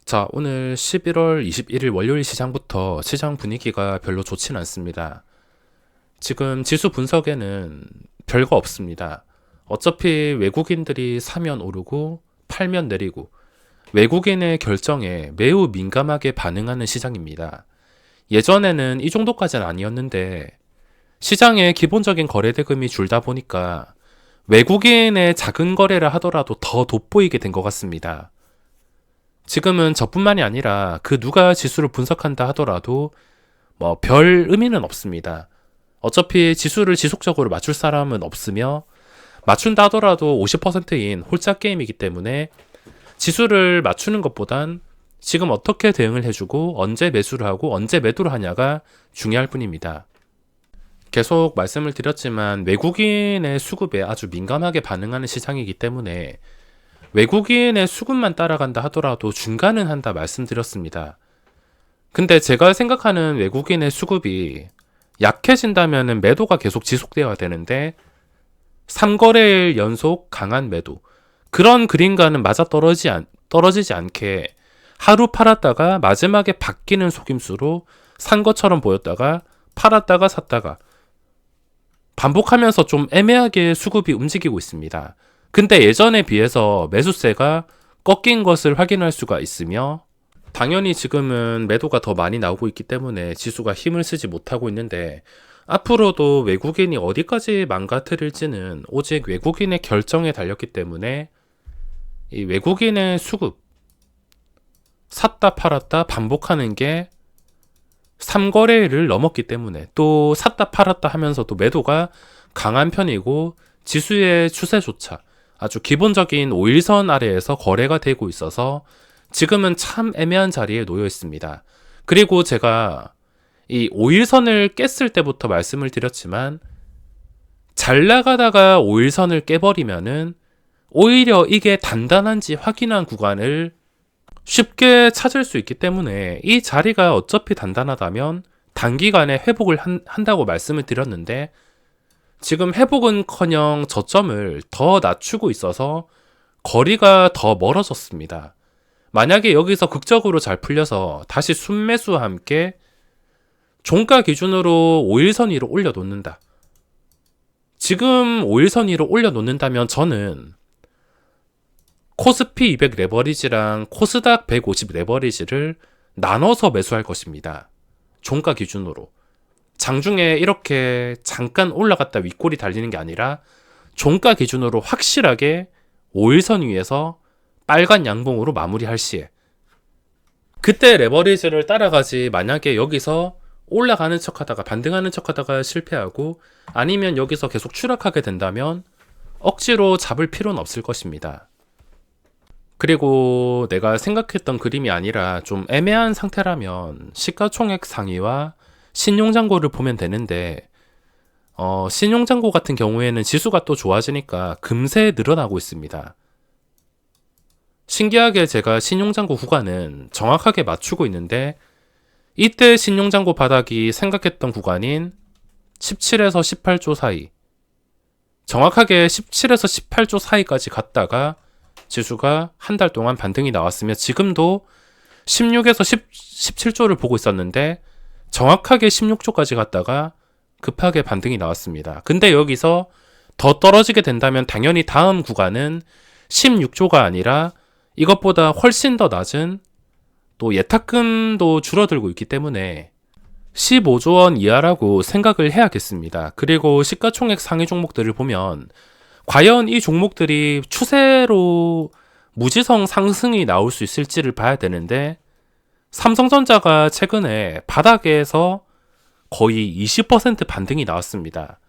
자, 오늘 11월 21일 월요일 시장부터 시장 분위기가 별로 좋진 않습니다. 지금 지수 분석에는 별거 없습니다. 어차피 외국인들이 사면 오르고 팔면 내리고 외국인의 결정에 매우 민감하게 반응하는 시장입니다. 예전에는 이 정도까지는 아니었는데 시장의 기본적인 거래 대금이 줄다 보니까 외국인의 작은 거래를 하더라도 더 돋보이게 된 것 같습니다. 지금은 저뿐만이 아니라 그 누가 지수를 분석한다 하더라도 별 의미는 없습니다. 어차피 지수를 지속적으로 맞출 사람은 없으며 맞춘다 하더라도 50%인 홀짝 게임이기 때문에 지수를 맞추는 것보단 지금 어떻게 대응을 해주고 언제 매수를 하고 언제 매도를 하냐가 중요할 뿐입니다. 계속 말씀을 드렸지만 외국인의 수급에 아주 민감하게 반응하는 시장이기 때문에 외국인의 수급만 따라간다 하더라도 중간은 한다 말씀드렸습니다. 근데 제가 생각하는 외국인의 수급이 약해진다면 매도가 계속 지속되어야 되는데 3거래일 연속 강한 매도, 그런 그림과는 떨어지지 않게 하루 팔았다가 마지막에 바뀌는 속임수로 산 것처럼 보였다가 팔았다가 샀다가 반복하면서 좀 애매하게 수급이 움직이고 있습니다. 근데 예전에 비해서 매수세가 꺾인 것을 확인할 수가 있으며 당연히 지금은 매도가 더 많이 나오고 있기 때문에 지수가 힘을 쓰지 못하고 있는데 앞으로도 외국인이 어디까지 망가뜨릴지는 오직 외국인의 결정에 달렸기 때문에 이 외국인의 수급 샀다 팔았다 반복하는 게 3거래일을 넘었기 때문에 또 샀다 팔았다 하면서도 매도가 강한 편이고 지수의 추세조차 아주 기본적인 5일선 아래에서 거래가 되고 있어서 지금은 참 애매한 자리에 놓여 있습니다. 그리고 제가 이 5일선을 깼을 때부터 말씀을 드렸지만 잘 나가다가 5일선을 깨버리면은 오히려 이게 단단한지 확인한 구간을 쉽게 찾을 수 있기 때문에 이 자리가 어차피 단단하다면 단기간에 회복을 한다고 말씀을 드렸는데 지금 회복은커녕 저점을 더 낮추고 있어서 거리가 더 멀어졌습니다. 만약에 여기서 극적으로 잘 풀려서 다시 순매수와 함께 종가 기준으로 5일선 위로 올려놓는다. 지금 5일선 위로 올려놓는다면 저는 코스피 200 레버리지랑 코스닥 150 레버리지를 나눠서 매수할 것입니다. 종가 기준으로. 장중에 이렇게 잠깐 올라갔다 윗골이 달리는 게 아니라 종가 기준으로 확실하게 5일선 위에서 빨간 양봉으로 마무리할 시에 그때 레버리지를 따라가지, 만약에 여기서 올라가는 척하다가 반등하는 척하다가 실패하고 아니면 여기서 계속 추락하게 된다면 억지로 잡을 필요는 없을 것입니다. 그리고 내가 생각했던 그림이 아니라 좀 애매한 상태라면 시가총액 상위와 신용잔고를 보면 되는데 신용잔고 같은 경우에는 지수가 또 좋아지니까 금세 늘어나고 있습니다. 신기하게 제가 신용잔고 구간은 정확하게 맞추고 있는데 이때 신용잔고 바닥이 생각했던 구간인 17에서 18조 사이, 정확하게 17에서 18조 사이까지 갔다가 지수가 한 달 동안 반등이 나왔으며 지금도 16에서 17조를 보고 있었는데 정확하게 16조까지 갔다가 급하게 반등이 나왔습니다. 근데 여기서 더 떨어지게 된다면 당연히 다음 구간은 16조가 아니라 이것보다 훨씬 더 낮은, 또 예탁금도 줄어들고 있기 때문에 15조 원 이하라고 생각을 해야겠습니다. 그리고 시가총액 상위 종목들을 보면 과연 이 종목들이 추세로 무지성 상승이 나올 수 있을지를 봐야 되는데 삼성전자가 최근에 바닥에서 거의 20% 반등이 나왔습니다.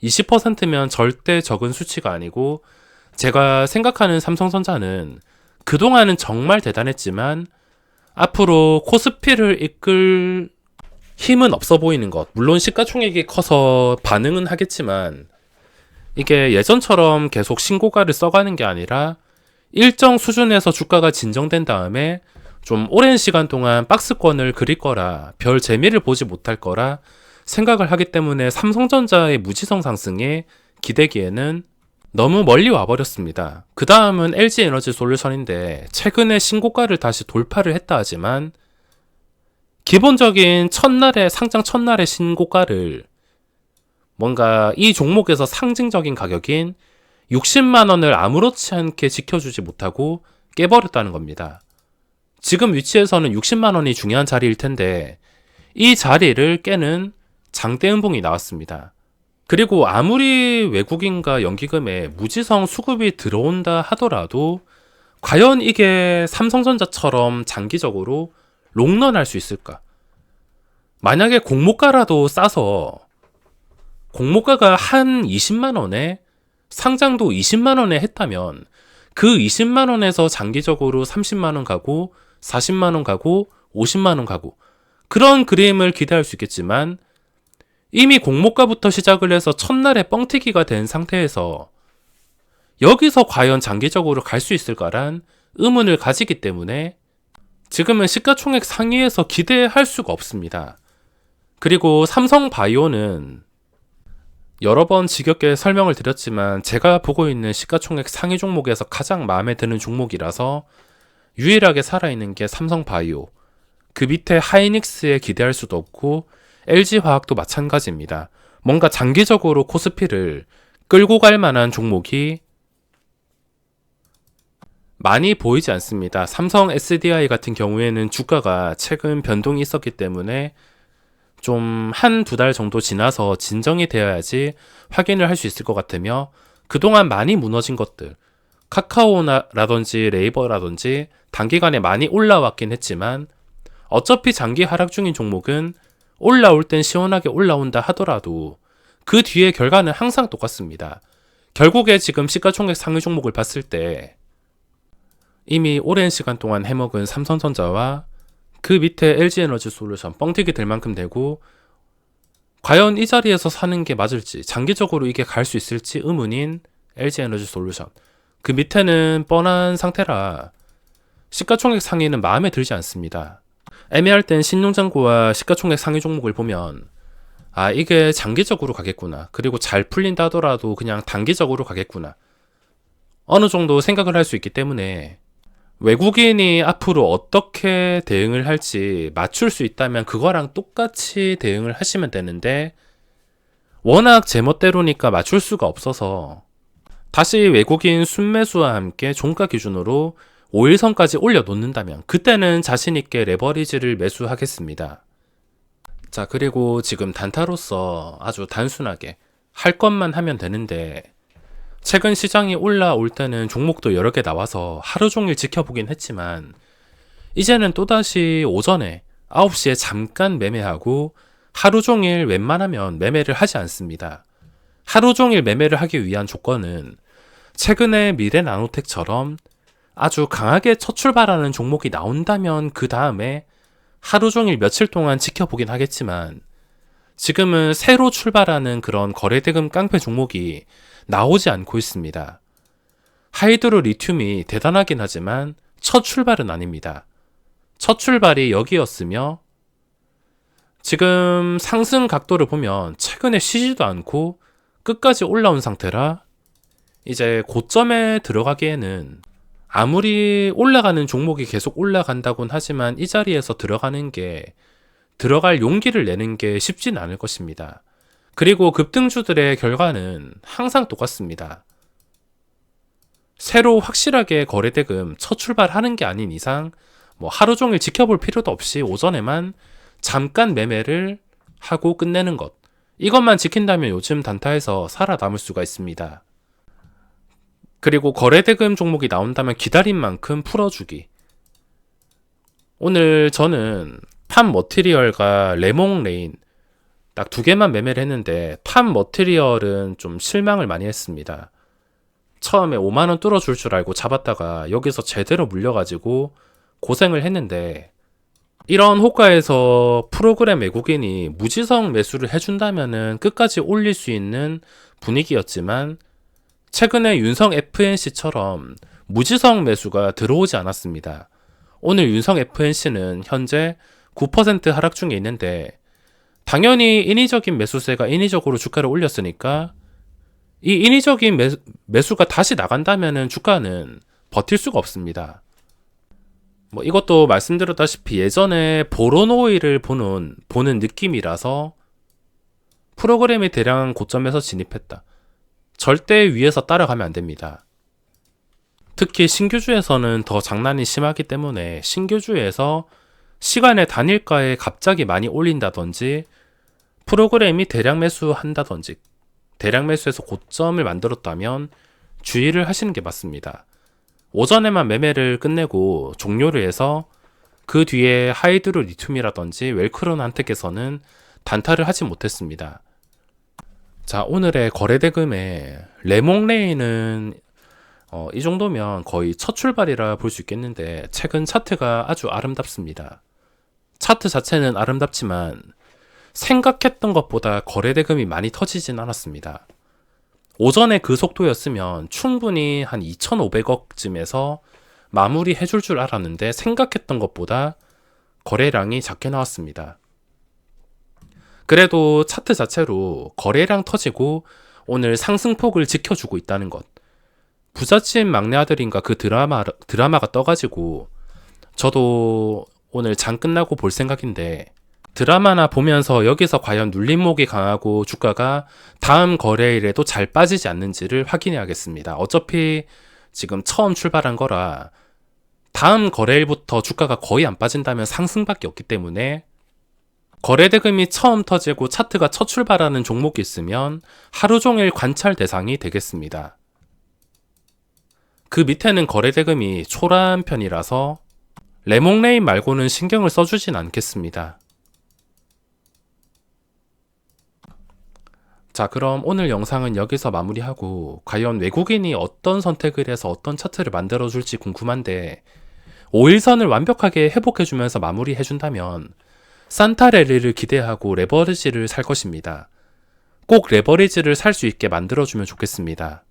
20%면 절대 적은 수치가 아니고 제가 생각하는 삼성전자는 그동안은 정말 대단했지만 앞으로 코스피를 이끌 힘은 없어 보이는 것. 물론 시가총액이 커서 반응은 하겠지만 이게 예전처럼 계속 신고가를 써가는 게 아니라 일정 수준에서 주가가 진정된 다음에 좀 오랜 시간 동안 박스권을 그릴 거라, 별 재미를 보지 못할 거라 생각을 하기 때문에 삼성전자의 무지성 상승에 기대기에는 너무 멀리 와버렸습니다. 그 다음은 LG에너지솔루션인데 최근에 신고가를 다시 돌파를 했다 하지만 기본적인 상장 첫날의 신고가를 뭔가 이 종목에서 상징적인 가격인 60만원을 아무렇지 않게 지켜주지 못하고 깨버렸다는 겁니다. 지금 위치에서는 60만원이 중요한 자리일 텐데 이 자리를 깨는 장대음봉이 나왔습니다. 그리고 아무리 외국인과 연기금에 무지성 수급이 들어온다 하더라도 과연 이게 삼성전자처럼 장기적으로 롱런 할 수 있을까? 만약에 공모가라도 싸서 공모가가 한 20만원에 상장도 20만원에 했다면 그 20만원에서 장기적으로 30만원 가고 40만원 가고 50만원 가고 그런 그림을 기대할 수 있겠지만 이미 공모가부터 시작을 해서 첫날에 뻥튀기가 된 상태에서 여기서 과연 장기적으로 갈 수 있을까란 의문을 가지기 때문에 지금은 시가총액 상위에서 기대할 수가 없습니다. 그리고 삼성바이오는 여러 번 지겹게 설명을 드렸지만 제가 보고 있는 시가총액 상위 종목에서 가장 마음에 드는 종목이라서 유일하게 살아있는 게 삼성바이오, 그 밑에 하이닉스에 기대할 수도 없고 LG화학도 마찬가지입니다. 뭔가 장기적으로 코스피를 끌고 갈 만한 종목이 많이 보이지 않습니다. 삼성 SDI 같은 경우에는 주가가 최근 변동이 있었기 때문에 좀 한두 달 정도 지나서 진정이 되어야지 확인을 할 수 있을 것 같으며 그동안 많이 무너진 것들, 카카오라든지 네이버라든지 단기간에 많이 올라왔긴 했지만 어차피 장기 하락 중인 종목은 올라올 땐 시원하게 올라온다 하더라도 그 뒤의 결과는 항상 똑같습니다. 결국에 지금 시가총액 상위 종목을 봤을 때 이미 오랜 시간 동안 해먹은 삼성전자와 그 밑에 LG에너지솔루션 뻥튀기 될 만큼 되고 과연 이 자리에서 사는 게 맞을지 장기적으로 이게 갈 수 있을지 의문인 LG에너지솔루션 그 밑에는 뻔한 상태라 시가총액 상위는 마음에 들지 않습니다. 애매할 땐 신용장고와 시가총액 상위 종목을 보면 아 이게 장기적으로 가겠구나 그리고 잘 풀린다 하더라도 그냥 단기적으로 가겠구나 어느 정도 생각을 할 수 있기 때문에 외국인이 앞으로 어떻게 대응을 할지 맞출 수 있다면 그거랑 똑같이 대응을 하시면 되는데 워낙 제멋대로니까 맞출 수가 없어서 다시 외국인 순매수와 함께 종가 기준으로 5일선까지 올려놓는다면 그때는 자신있게 레버리지를 매수하겠습니다. 자, 그리고 지금 단타로서 아주 단순하게 할 것만 하면 되는데 최근 시장이 올라올 때는 종목도 여러 개 나와서 하루 종일 지켜보긴 했지만 이제는 또다시 오전에 9시에 잠깐 매매하고 하루 종일 웬만하면 매매를 하지 않습니다. 하루 종일 매매를 하기 위한 조건은 최근에 미래나노텍처럼 아주 강하게 첫 출발하는 종목이 나온다면 그 다음에 하루 종일 며칠 동안 지켜보긴 하겠지만 지금은 새로 출발하는 그런 거래대금 깡패 종목이 나오지 않고 있습니다. 하이드로 리튬이 대단하긴 하지만 첫 출발은 아닙니다. 첫 출발이 여기였으며 지금 상승 각도를 보면 최근에 쉬지도 않고 끝까지 올라온 상태라 이제 고점에 들어가기에는 아무리 올라가는 종목이 계속 올라간다곤 하지만 이 자리에서 들어가는 게 들어갈 용기를 내는 게 쉽진 않을 것입니다. 그리고 급등주들의 결과는 항상 똑같습니다. 새로 확실하게 거래대금 첫 출발하는 게 아닌 이상 뭐 하루 종일 지켜볼 필요도 없이 오전에만 잠깐 매매를 하고 끝내는 것 이것만 지킨다면 요즘 단타에서 살아남을 수가 있습니다. 그리고 거래대금 종목이 나온다면 기다린 만큼 풀어주기. 오늘 저는 팜 머티리얼과 레몽레인 딱 두 개만 매매를 했는데 팜 머티리얼은 좀 실망을 많이 했습니다. 처음에 5만원 뚫어줄 줄 알고 잡았다가 여기서 제대로 물려가지고 고생을 했는데 이런 호가에서 프로그램 외국인이 무지성 매수를 해준다면은 끝까지 올릴 수 있는 분위기였지만 최근에 윤성 FNC처럼 무지성 매수가 들어오지 않았습니다. 오늘 윤성 FNC는 현재 9% 하락 중에 있는데 당연히 인위적인 매수세가 인위적으로 주가를 올렸으니까 이 인위적인 매수가 다시 나간다면은 주가는 버틸 수가 없습니다. 뭐 이것도 말씀드렸다시피 예전에 보로노이를 보는 느낌이라서 프로그램이 대량 고점에서 진입했다. 절대 위에서 따라가면 안 됩니다. 특히 신규주에서는 더 장난이 심하기 때문에 신규주에서 시간의 단일가에 갑자기 많이 올린다든지 프로그램이 대량 매수한다든지 대량 매수해서 고점을 만들었다면 주의를 하시는 게 맞습니다. 오전에만 매매를 끝내고 종료를 해서 그 뒤에 하이드로 리튬이라든지 웰크론 한택에서는 단타를 하지 못했습니다. 자, 오늘의 거래 대금에 레몽레이는 이 정도면 거의 첫 출발이라 볼 수 있겠는데 최근 차트가 아주 아름답습니다. 차트 자체는 아름답지만 생각했던 것보다 거래 대금이 많이 터지진 않았습니다. 오전에 그 속도였으면 충분히 한 2,500억쯤에서 마무리 해줄 줄 알았는데 생각했던 것보다 거래량이 작게 나왔습니다. 그래도 차트 자체로 거래량 터지고 오늘 상승폭을 지켜주고 있다는 것. 부잣집 막내 아들인가 그 드라마가 떠가지고 저도 오늘 장 끝나고 볼 생각인데 드라마나 보면서 여기서 과연 눌림목이 강하고 주가가 다음 거래일에도 잘 빠지지 않는지를 확인해야겠습니다. 어차피 지금 처음 출발한 거라 다음 거래일부터 주가가 거의 안 빠진다면 상승밖에 없기 때문에 거래 대금이 처음 터지고 차트가 첫 출발하는 종목이 있으면 하루 종일 관찰 대상이 되겠습니다. 그 밑에는 거래 대금이 초라한 편이라서 레몽레인 말고는 신경을 써주진 않겠습니다. 자, 그럼 오늘 영상은 여기서 마무리하고 과연 외국인이 어떤 선택을 해서 어떤 차트를 만들어줄지 궁금한데 5일선을 완벽하게 회복해주면서 마무리해준다면 산타랠리를 기대하고 레버리지를 살 것입니다. 꼭 레버리지를 살 수 있게 만들어주면 좋겠습니다.